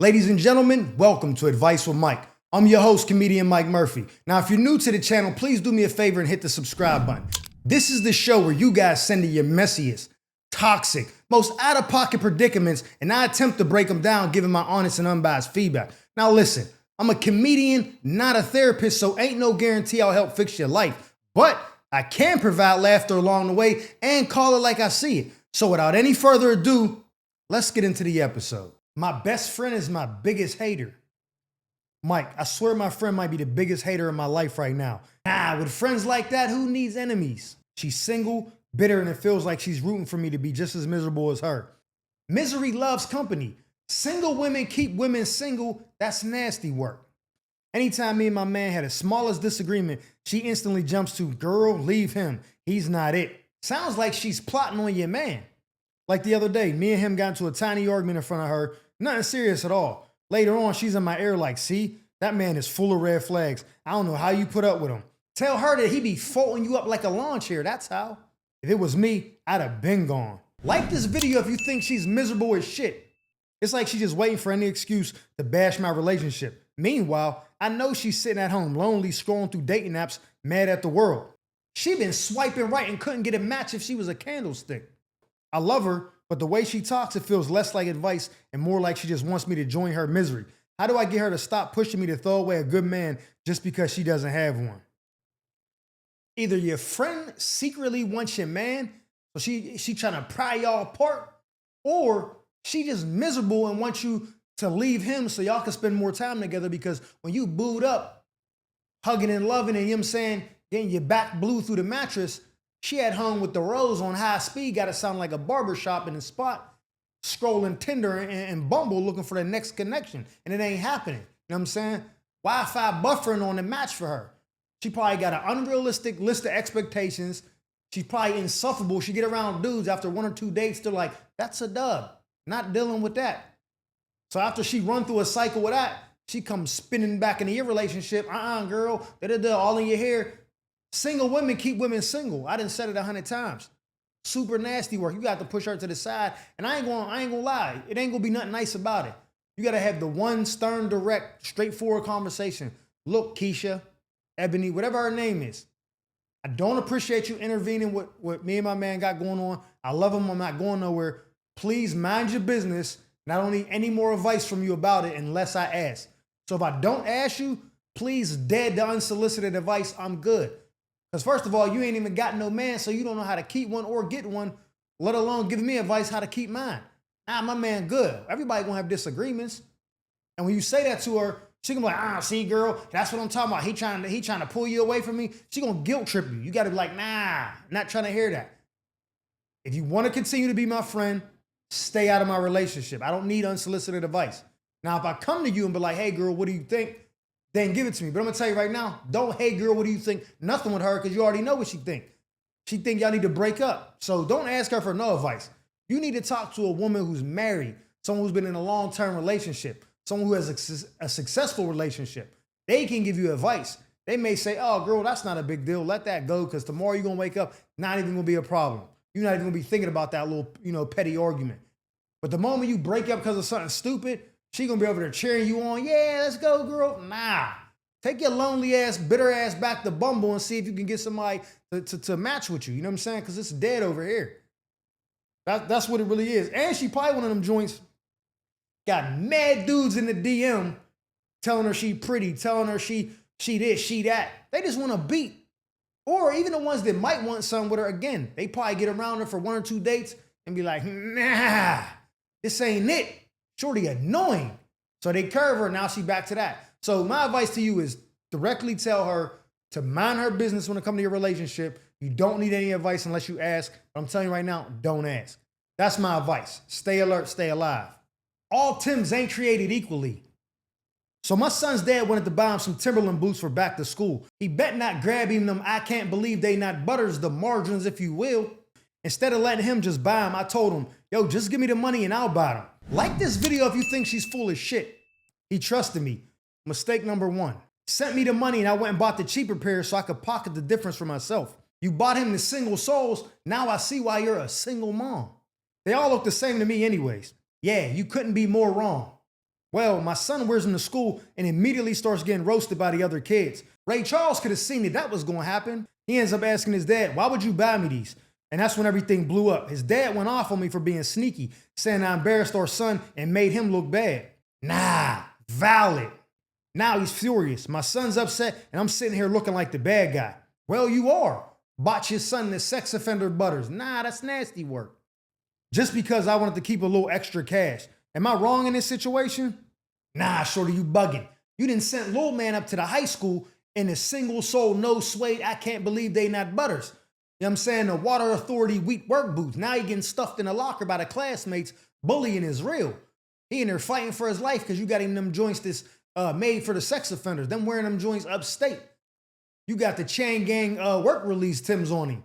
Ladies and gentlemen, welcome to Advice with Mike. I'm your host, comedian Mike Murphy. Now, if you're new to the channel, please do me a favor and hit the subscribe button. This is the show where you guys send in your messiest, toxic, most out-of-pocket predicaments, and I attempt to break them down, giving my honest and unbiased feedback. Now listen, I'm a comedian, not a therapist, so ain't no guarantee I'll help fix your life. But I can provide laughter along the way and call it like I see it. So without any further ado, let's get into the episode. My best friend is my biggest hater. Mike, I swear my friend might be the biggest hater in my life right now. With friends like that, who needs enemies? She's single, bitter, and it feels like she's rooting for me to be just as miserable as her. Misery loves company. Single women keep women single. That's nasty work. Anytime me and my man had the smallest disagreement, she instantly jumps to, girl, leave him. He's not it. Sounds like she's plotting on your man. Like the other day, me and him got into a tiny argument in front of her. Nothing serious at all. Later on, she's in my ear like, see, that man is full of red flags. I don't know how you put up with him. Tell her that he be folding you up like a lawn chair. That's how. If it was me, I'd have been gone. Like this video if you think she's miserable as shit. It's like she's just waiting for any excuse to bash my relationship. Meanwhile, I know she's sitting at home lonely scrolling through dating apps, mad at the world. She been swiping right and couldn't get a match if she was a candlestick. I love her, but the way she talks, it feels less like advice and more like she just wants me to join her misery. How do I get her to stop pushing me to throw away a good man just because she doesn't have one? Either your friend secretly wants your man, so she trying to pry y'all apart, or she just miserable and wants you to leave him so y'all can spend more time together, because when you booed up, hugging and loving and, you know what I'm saying, getting your back blew through the mattress, she at home with the rose on high speed, got to sound like a barbershop in the spot, scrolling Tinder and Bumble looking for the next connection, and it ain't happening. You know what I'm saying? Wi-Fi buffering on the match for her. She probably got an unrealistic list of expectations. She's probably insufferable. She get around dudes after one or two dates, they're like, that's a dub. Not dealing with that. So after she run through a cycle with that, she comes spinning back into your relationship. Girl, all in your hair. Single women keep women single. I done said it 100 times. Super nasty work. You got to push her to the side. And I ain't gonna lie. It ain't gonna be nothing nice about it. You gotta have the one stern, direct, straightforward conversation. Look, Keisha, Ebony, whatever her name is. I don't appreciate you intervening with what me and my man got going on. I love him. I'm not going nowhere. Please mind your business. And I don't need any more advice from you about it unless I ask. So if I don't ask you, please dead the unsolicited advice. I'm good. Because first of all, you ain't even got no man, so you don't know how to keep one or get one, let alone giving me advice how to keep mine. My man good. Everybody gonna have disagreements. And when you say that to her, she gonna be like, see, girl, that's what I'm talking about. He trying to pull you away from me. She gonna guilt trip you. You gotta be like, nah, not trying to hear that. If you want to continue to be my friend, stay out of my relationship. I don't need unsolicited advice. Now, if I come to you and be like, hey, girl, what do you think? Then give it to me. But I'm going to tell you right now, don't, hey, girl, what do you think? Nothing with her, because you already know what she think. She think y'all need to break up. So don't ask her for no advice. You need to talk to a woman who's married, someone who's been in a long-term relationship, someone who has a successful relationship. They can give you advice. They may say, oh, girl, that's not a big deal. Let that go, because tomorrow you're going to wake up, not even going to be a problem. You're not even going to be thinking about that little, petty argument. But the moment you break up because of something stupid, she gonna be over there cheering you on. Yeah, let's go, girl. Nah. Take your lonely ass, bitter ass back to Bumble and see if you can get somebody to match with you. You know what I'm saying? Because it's dead over here. That's what it really is. And she probably one of them joints got mad dudes in the DM telling her she pretty, telling her she this, she that. They just want to beat. Or even the ones that might want something with her, again, they probably get around her for one or two dates and be like, nah, this ain't it. Shorty annoying. So they curve her, now she back to that. So my advice to you is directly tell her to mind her business when it comes to your relationship. You don't need any advice unless you ask. But I'm telling you right now, don't ask. That's my advice. Stay alert, stay alive. All Tims ain't created equally. So my son's dad wanted to buy him some Timberland boots for back to school. He bet not grab him them I can't believe they not butters, the margins, if you will. Instead of letting him just buy them, I told him, yo, just give me the money and I'll buy them. Like this video if you think she's full of shit. He trusted me. Mistake number one. Sent me the money and I went and bought the cheaper pair so I could pocket the difference for myself. You bought him the single souls. Now I see why you're a single mom. They all look the same to me anyways. Yeah, you couldn't be more wrong. Well, my son wears them to school and immediately starts getting roasted by the other kids. Ray Charles could have seen that was going to happen. He ends up asking his dad, why would you buy me these? And that's when everything blew up. His dad went off on me for being sneaky, saying I embarrassed our son and made him look bad. Nah, valid. Now he's furious. My son's upset and I'm sitting here looking like the bad guy. Well, you are. Botch your son in the sex offender butters. Nah, that's nasty work. Just because I wanted to keep a little extra cash. Am I wrong in this situation? Nah, shorty, you bugging. You done sent little man up to the high school in a single soul, no suede, I can't believe they not butters. You know what I'm saying? The water authority wheat work boots. Now he getting stuffed in a locker by the classmates. Bullying is real. He in there fighting for his life because you got him them joints that's made for the sex offenders. Them wearing them joints upstate. You got the chain gang work release Timbs on him.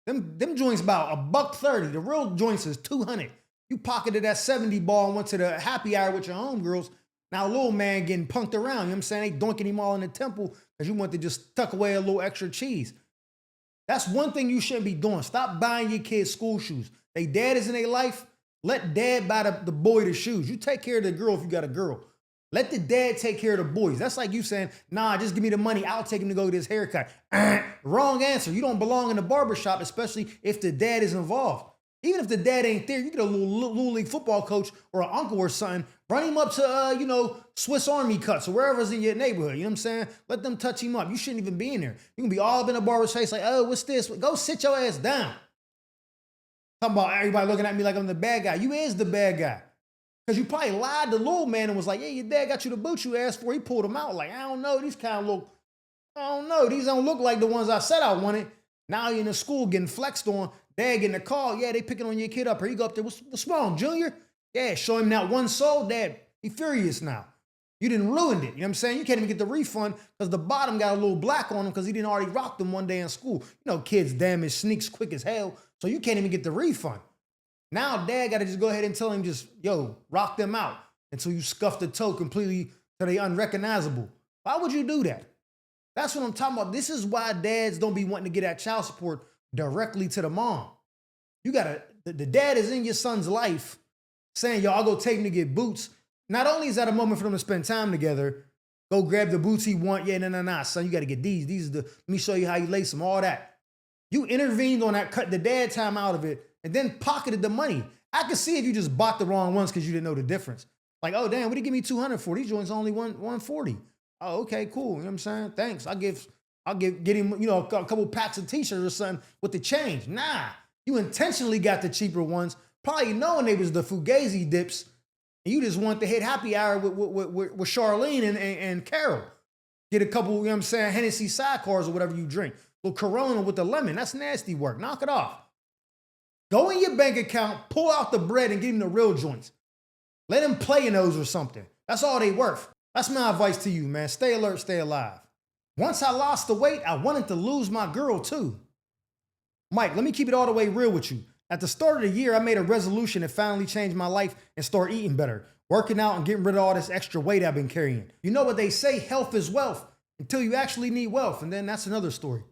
Them joints about $130. The real joints is $200. You pocketed that 70 ball and went to the happy hour with your homegirls. Now little man getting punked around. You know what I'm saying? They doinking him all in the temple because you want to just tuck away a little extra cheese. That's one thing you shouldn't be doing. Stop buying your kids school shoes. They dad is in their life. Let dad buy the boy the shoes. You take care of the girl if you got a girl. Let the dad take care of the boys. That's like you saying, nah, just give me the money. I'll take him to go get his haircut. Wrong answer. You don't belong in the barbershop, especially if the dad is involved. Even if the dad ain't there, you get a little league football coach or an uncle or something. Run him up to, Swiss Army cuts or wherever's in your neighborhood. You know what I'm saying? Let them touch him up. You shouldn't even be in there. You can be all up in the barber's face like, oh, what's this? Go sit your ass down. Talking about everybody looking at me like I'm the bad guy. You is the bad guy. Because you probably lied to little man and was like, yeah, your dad got you the boots you asked for. He pulled them out. Like, I don't know. These kind of look, I don't know. These don't look like the ones I said I wanted. Now you're in the school getting flexed on. Dad getting a call. Yeah, they picking on your kid up here. You go up there. What's wrong, Junior? Yeah, show him that one soul. Dad, he furious now. You didn't ruin it. You know what I'm saying? You can't even get the refund because the bottom got a little black on him because he didn't already rock them one day in school. You know, kids damage sneaks quick as hell. So you can't even get the refund. Now dad got to just go ahead and tell him just, yo, rock them out until you scuff the toe completely so they unrecognizable. Why would you do that? That's what I'm talking about. This is why dads don't be wanting to get that child support directly to the mom. You got the dad is in your son's life saying, yo, I'll go take him to get boots. Not only is that a moment for them to spend time together, go grab the boots he want. Yeah, no, son, you got to get these. These are let me show you how you lace them, all that. You intervened on that, cut the dad time out of it, and then pocketed the money. I could see if you just bought the wrong ones because you didn't know the difference. Like, oh, damn, what did you give me $200 for? These joints only $140. Oh, okay, cool. You know what I'm saying? Thanks. I'll get him, a couple packs of t-shirts or something with the change. Nah, you intentionally got the cheaper ones, probably knowing they was the Fugazi dips, and you just want to hit happy hour with Charlene and Carol. Get a couple, you know what I'm saying, Hennessy sidecars or whatever you drink. A little Corona with the lemon. That's nasty work. Knock it off. Go in your bank account, pull out the bread, and give him the real joints. Let him play in those or something. That's all they worth. That's my advice to you, man. Stay alert, stay alive. Once I lost the weight, I wanted to lose my girl too. Mike, let me keep it all the way real with you. At the start of the year, I made a resolution to finally change my life and start eating better, working out and getting rid of all this extra weight I've been carrying. You know what they say, health is wealth, until you actually need wealth, and then that's another story.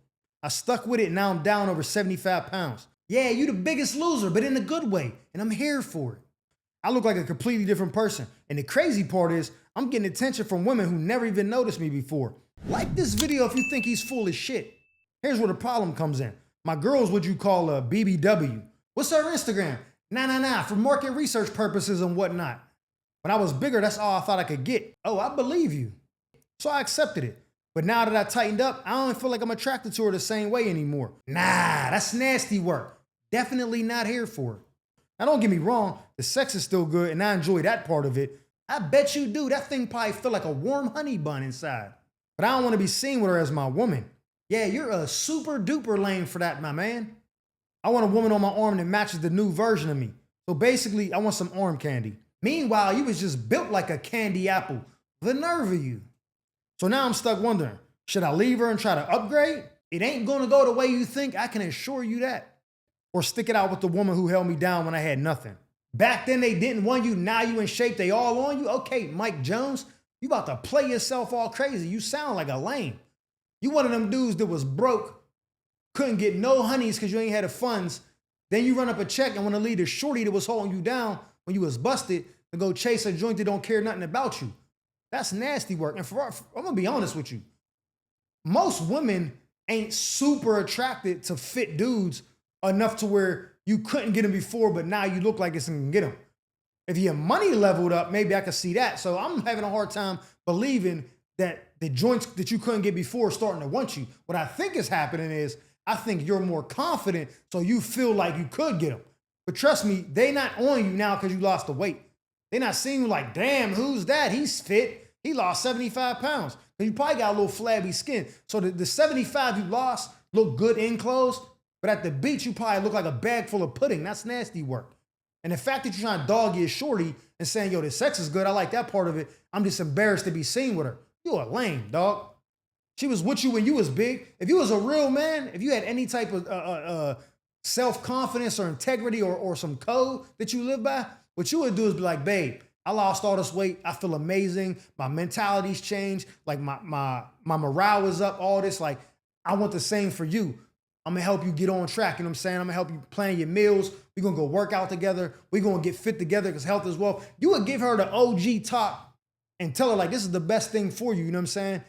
I stuck with it, and now I'm down over 75 pounds. Yeah, you the biggest loser, but in a good way, and I'm here for it. I look like a completely different person, and the crazy part is I'm getting attention from women who never even noticed me before. Like this video if you think he's full of shit. Here's where the problem comes in. My girl's what you call a BBW. What's her Instagram? Nah, for market research purposes and whatnot. When I was bigger, that's all I thought I could get. Oh, I believe you. So I accepted it. But now that I tightened up, I don't feel like I'm attracted to her the same way anymore. Nah, that's nasty work. Definitely not here for it. Now don't get me wrong, the sex is still good and I enjoy that part of it. I bet you do. That thing probably feel like a warm honey bun inside. But I don't want to be seen with her as my woman. Yeah, you're a super duper lame for that, my man. I want a woman on my arm that matches the new version of me. So basically, I want some arm candy. Meanwhile, you was just built like a candy apple. The nerve of you. So now I'm stuck wondering, should I leave her and try to upgrade? It ain't gonna go the way you think, I can assure you that. Or stick it out with the woman who held me down when I had nothing. Back then they didn't want you, now you in shape, they all on you? Okay, Mike Jones, you about to play yourself all crazy. You sound like a lame. You one of them dudes that was broke, couldn't get no honeys because you ain't had the funds. Then you run up a check and want to leave the shorty that was holding you down when you was busted to go chase a joint that don't care nothing about you. That's nasty work. And I'm gonna be honest with you. Most women ain't super attracted to fit dudes enough to where you couldn't get them before, but now you look like it's gonna get them. If your money leveled up, maybe I could see that. So I'm having a hard time believing that the joints that you couldn't get before are starting to want you. What I think is happening is I think you're more confident, so you feel like you could get them. But trust me, they not on you now because you lost the weight. They not seeing you like, damn, who's that? He's fit. He lost 75 pounds. But you probably got a little flabby skin. So the 75 you lost look good in clothes, but at the beach, you probably look like a bag full of pudding. That's nasty work. And the fact that you're trying to dog your shorty and saying, yo, the sex is good, I like that part of it, I'm just embarrassed to be seen with her. You a lame, dog. She was with you when you was big. If you was a real man, if you had any type of self-confidence or integrity or some code that you live by, what you would do is be like, babe, I lost all this weight. I feel amazing. My mentality's changed. Like my morale is up, all this. Like, I want the same for you. I'm gonna help you get on track. You know what I'm saying? I'm gonna help you plan your meals. We're gonna go work out together. We're gonna get fit together because health is wealth. You would give her the OG talk and tell her like, this is the best thing for you. You know what I'm saying?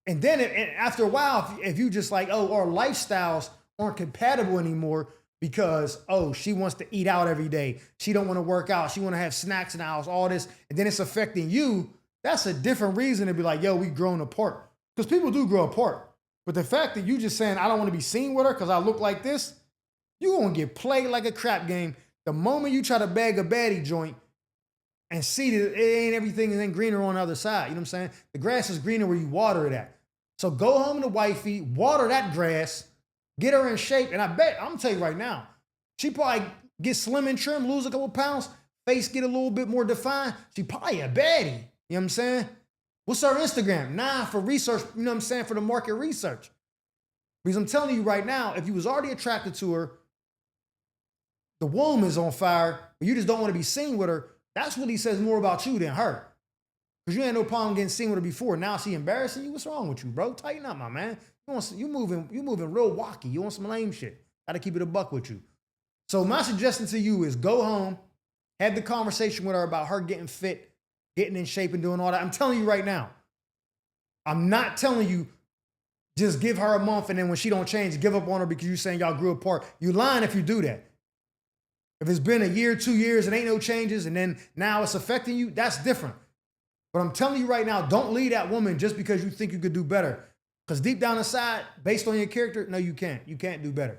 And then after a while, if you just like, oh, our lifestyles aren't compatible anymore because, oh, she wants to eat out every day. She don't want to work out. She want to have snacks in the house, all this. And then it's affecting you. That's a different reason to be like, yo, we grown apart. Because people do grow apart. But the fact that you just saying, I don't want to be seen with her because I look like this, you're going to get played like a crap game. The moment you try to bag a baddie joint and see that it ain't everything and then greener on the other side. You know what I'm saying? The grass is greener where you water it at. So go home to wifey, water that grass, get her in shape. And I bet, I'm going to tell you right now, she probably get slim and trim, lose a couple pounds, face get a little bit more defined. She probably a baddie. You know what I'm saying? What's her Instagram? Nah, for research, you know what I'm saying, for the market research. Because I'm telling you right now, if you was already attracted to her, the womb is on fire, but you just don't want to be seen with her, that's what he says more about you than her. Because you had no problem getting seen with her before. Now she embarrassing you? What's wrong with you, bro? Tighten up, my man. You moving real wacky. You want some lame shit. Gotta keep it a buck with you. So my suggestion to you is go home, have the conversation with her about her getting fit, getting in shape and doing all that. I'm telling you right now, I'm not telling you just give her a month and then when she don't change, give up on her because you're saying y'all grew apart. You lying if you do that. If it's been a year, 2 years, and ain't no changes, and then now it's affecting you, that's different. But I'm telling you right now, don't leave that woman just because you think you could do better. Because deep down inside, based on your character, no, you can't. You can't do better.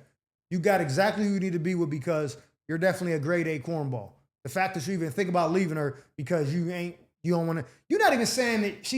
You got exactly who you need to be with because you're definitely a grade A cornball. The fact that you even think about leaving her because you don't want to, you're not even saying that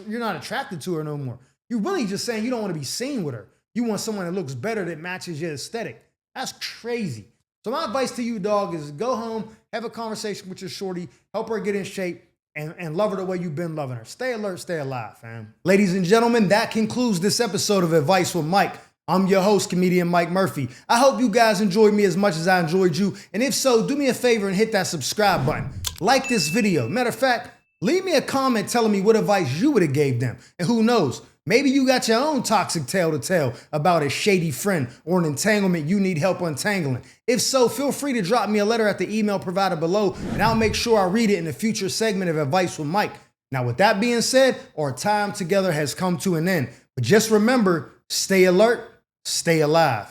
you're not attracted to her no more. You're really just saying you don't want to be seen with her. You want someone that looks better, that matches your aesthetic. That's crazy. So my advice to you, dog, is go home, have a conversation with your shorty, help her get in shape, and love her the way you've been loving her. Stay alert, stay alive, fam. Ladies and gentlemen, that concludes this episode of Advice with Mike. I'm your host, comedian Mike Murphy. I hope you guys enjoyed me as much as I enjoyed you. And if so, do me a favor and hit that subscribe button. Like this video. Matter of fact, leave me a comment telling me what advice you would have gave them. And who knows, maybe you got your own toxic tale to tell about a shady friend or an entanglement you need help untangling. If so, feel free to drop me a letter at the email provided below, and I'll make sure I read it in a future segment of Advice with Mike. Now, with that being said, our time together has come to an end. But just remember, stay alert, stay alive.